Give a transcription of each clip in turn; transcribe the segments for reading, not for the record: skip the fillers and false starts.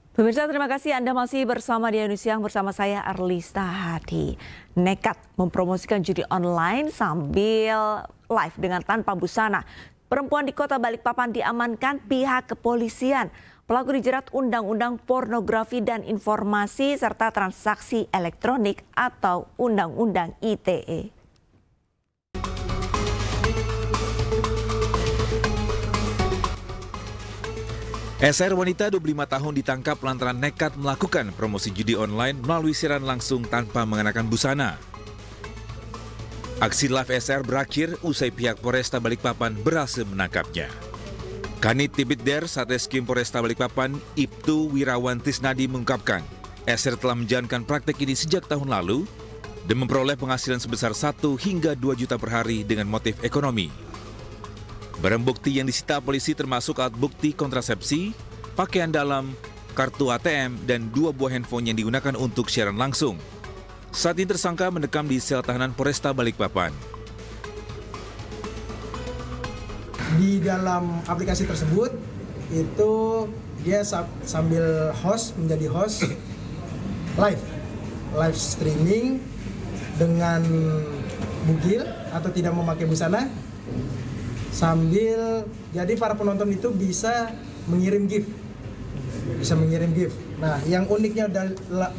Pemirsa, terima kasih Anda masih bersama di Indonesia bersama saya Arlista Hadi. Nekat mempromosikan judi online sambil live dengan tanpa busana. Perempuan di Kota Balikpapan diamankan pihak kepolisian. Pelaku dijerat Undang-Undang Pornografi dan Informasi serta Transaksi Elektronik atau Undang-Undang ITE. SR wanita 25 tahun ditangkap lantaran nekat melakukan promosi judi online melalui siaran langsung tanpa mengenakan busana. Aksi live SR berakhir usai pihak Polresta Balikpapan berhasil menangkapnya. Kanit Tibitder Satreskrim Polresta Balikpapan, Ibtu Wirawan Tisnadi mengungkapkan, SR telah menjalankan praktek ini sejak tahun lalu dan memperoleh penghasilan sebesar 1 hingga 2 juta per hari dengan motif ekonomi. Barang bukti yang disita polisi termasuk alat bukti kontrasepsi, pakaian dalam, kartu ATM, dan 2 buah handphone yang digunakan untuk siaran langsung. Saat ini tersangka mendekam di sel tahanan Polresta Balikpapan. Di dalam aplikasi tersebut, itu dia sambil menjadi host live streaming dengan bugil atau tidak memakai busana. Sambil jadi para penonton itu bisa mengirim gift. Nah, yang uniknya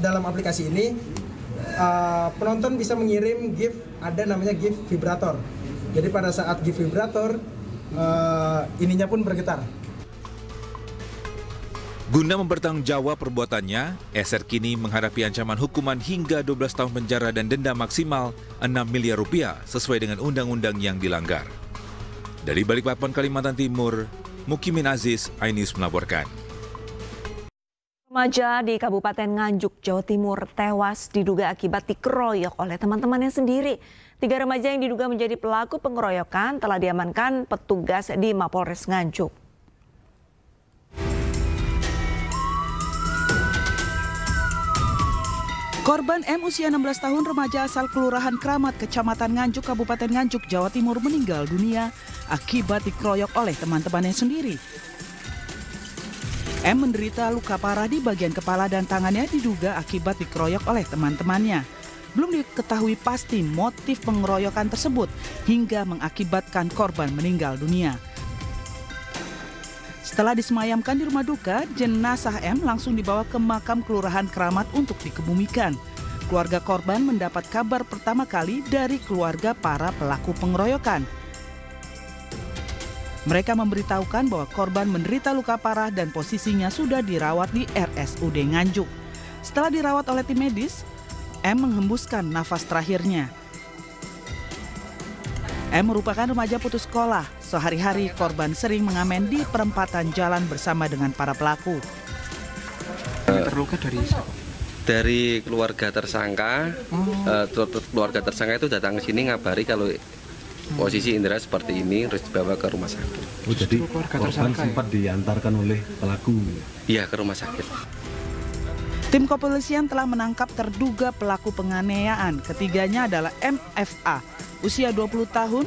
dalam aplikasi ini, penonton bisa mengirim gift, ada namanya gift vibrator. Jadi pada saat gift vibrator, ininya pun bergetar. Guna mempertanggungjawab perbuatannya, SR kini menghadapi ancaman hukuman hingga 12 tahun penjara dan denda maksimal 6 miliar rupiah sesuai dengan undang-undang yang dilanggar. Dari Balikpapan, Kalimantan Timur, Mukimin Aziz, iNews melaporkan. Remaja di Kabupaten Nganjuk, Jawa Timur tewas diduga akibat dikeroyok oleh teman-temannya sendiri. 3 remaja yang diduga menjadi pelaku pengeroyokan telah diamankan petugas di Mapolres Nganjuk. Korban M usia 16 tahun remaja asal Kelurahan Kramat, Kecamatan Nganjuk, Kabupaten Nganjuk, Jawa Timur meninggal dunia akibat dikeroyok oleh teman-temannya sendiri. M menderita luka parah di bagian kepala dan tangannya diduga akibat dikeroyok oleh teman-temannya. Belum diketahui pasti motif pengeroyokan tersebut hingga mengakibatkan korban meninggal dunia. Setelah disemayamkan di rumah duka, jenazah M langsung dibawa ke makam Kelurahan Kramat untuk dikebumikan. Keluarga korban mendapat kabar pertama kali dari keluarga para pelaku pengeroyokan. Mereka memberitahukan bahwa korban menderita luka parah dan posisinya sudah dirawat di RSUD Nganjuk. Setelah dirawat oleh tim medis, M menghembuskan nafas terakhirnya. M merupakan remaja putus sekolah. Sehari-hari korban sering mengamen di perempatan jalan bersama dengan para pelaku. Terluka dari siapa? Dari keluarga tersangka. Keluarga tersangka itu datang ke sini ngabari kalau posisi Indra seperti ini, terus dibawa ke rumah sakit. Oh, jadi korban sempat diantarkan oleh pelaku? Iya, ke rumah sakit. Tim kepolisian telah menangkap terduga pelaku penganiayaan. Ketiganya adalah MFA, usia 20 tahun,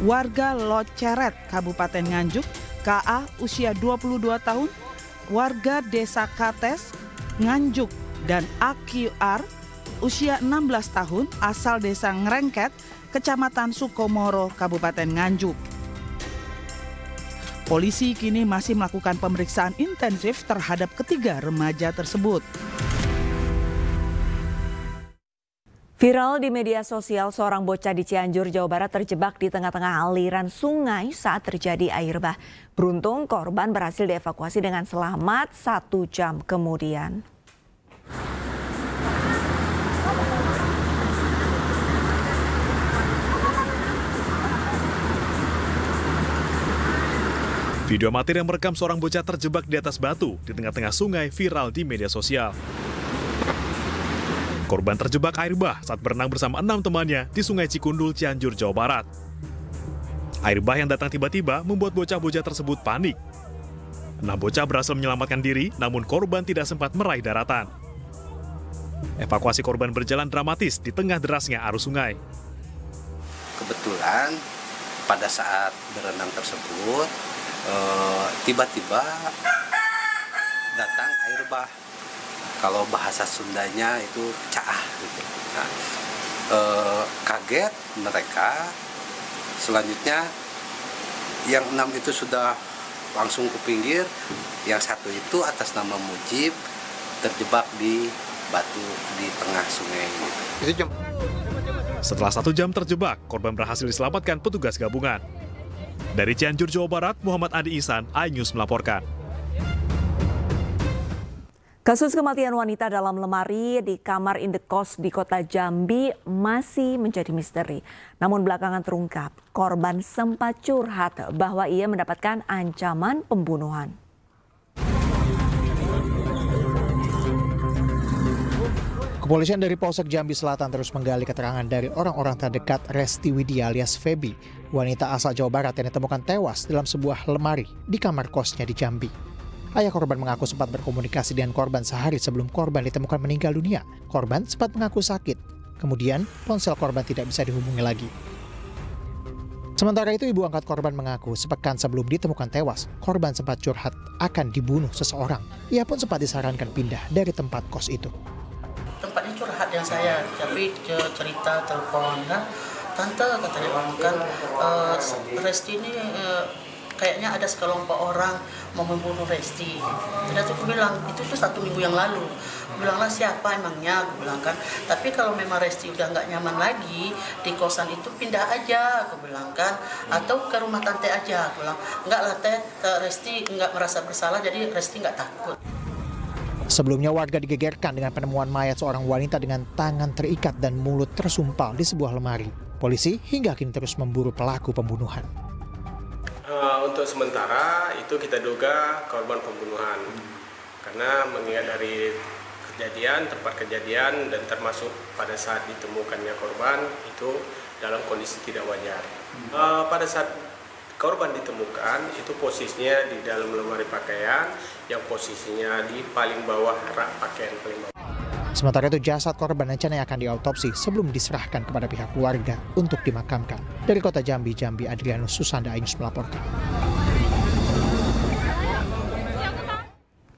warga Loceret, Kabupaten Nganjuk, KA, usia 22 tahun, warga Desa Kates, Nganjuk, dan AQR, usia 16 tahun, asal Desa Ngerengket, Kecamatan Sukomoro, Kabupaten Nganjuk. Polisi kini masih melakukan pemeriksaan intensif terhadap ketiga remaja tersebut. Viral di media sosial, seorang bocah di Cianjur, Jawa Barat terjebak di tengah-tengah aliran sungai saat terjadi air bah. Beruntung korban berhasil dievakuasi dengan selamat 1 jam kemudian. Video amatir yang merekam seorang bocah terjebak di atas batu di tengah-tengah sungai viral di media sosial. Korban terjebak air bah saat berenang bersama 6 temannya di Sungai Cikundul, Cianjur, Jawa Barat. Air bah yang datang tiba-tiba membuat bocah-bocah tersebut panik. 6 bocah berhasil menyelamatkan diri, namun korban tidak sempat meraih daratan. Evakuasi korban berjalan dramatis di tengah derasnya arus sungai. Kebetulan pada saat berenang tersebut, tiba-tiba datang air bah. Kalau bahasa Sundanya itu caah gitu. Nah, kaget mereka. Selanjutnya yang 6 itu sudah langsung ke pinggir, yang 1 itu atas nama Mujib terjebak di batu di tengah sungai. Setelah 1 jam terjebak, korban berhasil diselamatkan petugas gabungan. Dari Cianjur, Jawa Barat, Muhammad Adi Ihsan, iNews melaporkan. Kasus kematian wanita dalam lemari di kamar indekos di kota Jambi masih menjadi misteri. Namun belakangan terungkap, korban sempat curhat bahwa ia mendapatkan ancaman pembunuhan. Kepolisian dari Polsek Jambi Selatan terus menggali keterangan dari orang-orang terdekat Resti Widya alias Feby, wanita asal Jawa Barat yang ditemukan tewas dalam sebuah lemari di kamar kosnya di Jambi. Ayah korban mengaku sempat berkomunikasi dengan korban sehari sebelum korban ditemukan meninggal dunia. Korban sempat mengaku sakit. Kemudian, ponsel korban tidak bisa dihubungi lagi. Sementara itu, ibu angkat korban mengaku sepekan sebelum ditemukan tewas, korban sempat curhat akan dibunuh seseorang. Ia pun sempat disarankan pindah dari tempat kos itu. Tempatnya curhat yang saya, tapi cerita telepon kan, tante katanya orang kan, Resti ini kayaknya ada sekelompok orang mau membunuh Resti. Ternyata aku bilang, itu tuh 1 minggu yang lalu. Aku bilanglah siapa emangnya, aku bilang kan. Tapi kalau memang Resti udah nggak nyaman lagi di kosan itu pindah aja, aku bilang kan. Atau ke rumah tante aja, aku bilang. Enggak lah teh, Resti nggak merasa bersalah, jadi Resti nggak takut. Sebelumnya warga digegerkan dengan penemuan mayat seorang wanita dengan tangan terikat dan mulut tersumpal di sebuah lemari. Polisi hingga kini terus memburu pelaku pembunuhan. Untuk sementara itu kita duga korban pembunuhan karena mengingat dari tempat kejadian dan termasuk pada saat ditemukannya korban itu dalam kondisi tidak wajar. Pada saat korban ditemukan itu posisinya di dalam lemari pakaian yang posisinya di paling bawah rak pakaian paling bawah. Sementara itu jasad korban rencananya akan diautopsi sebelum diserahkan kepada pihak keluarga untuk dimakamkan. Dari kota Jambi, Adrianus Susanda, iNews melaporkan.